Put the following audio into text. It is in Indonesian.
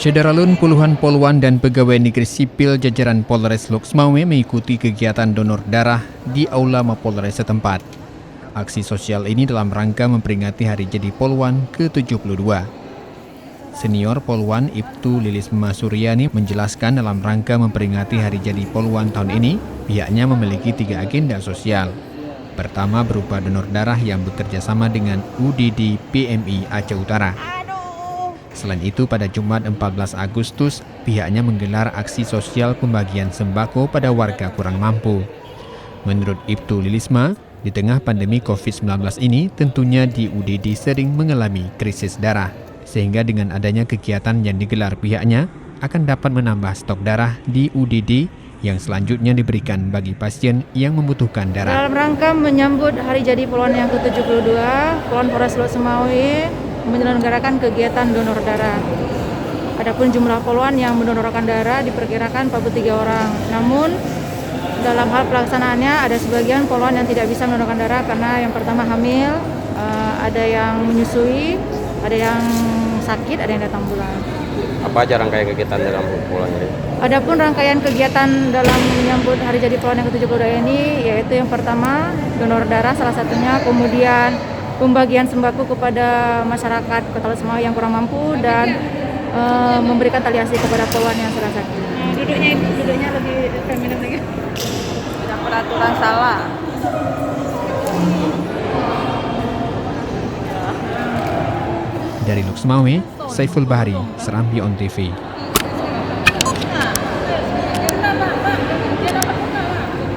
Sederalun puluhan poluan dan pegawai negeri sipil jajaran Polres Loksmawe mengikuti kegiatan donor darah di Aula Mapolres setempat. Aksi sosial ini dalam rangka memperingati Hari Jadi Poluan ke-72. Senior Poluan Ibtu Lilisma Suryani menjelaskan dalam rangka memperingati Hari Jadi Poluan tahun ini, pihaknya memiliki 3 agenda sosial. Pertama berupa donor darah yang bekerja sama dengan UDD PMI Aceh Utara. Selain itu, pada Jumat 14 Agustus, pihaknya menggelar aksi sosial pembagian sembako pada warga kurang mampu. Menurut Ibtu Lilisma, di tengah pandemi COVID-19 ini, tentunya di UDD sering mengalami krisis darah. Sehingga dengan adanya kegiatan yang digelar pihaknya, akan dapat menambah stok darah di UDD yang selanjutnya diberikan bagi pasien yang membutuhkan darah. Dalam rangka menyambut Hari Jadi Poluan yang ke-72, Polres Loksmawe menyelenggarakan kegiatan donor darah. Adapun jumlah poluan yang mendonorkan darah diperkirakan 43 orang. Namun dalam hal pelaksanaannya ada sebagian poluan yang tidak bisa mendonorkan darah karena yang pertama hamil, ada yang menyusui, ada yang sakit, ada yang datang bulan. Apa aja rangkaian kegiatan dalam poluan ini? Adapun rangkaian kegiatan dalam menyambut Hari Jadi Poluan yang ke-72 ini yaitu yang pertama donor darah salah satunya, kemudian pembagian sembako kepada masyarakat Kota Loksmawe yang kurang mampu dan memberikan tali asih kepada poluan yang salah sakit. Duduknya lebih feminin lagi. Tidak peraturan salah. Dari Loksmawe, Saiful Bahri, Serambi On TV.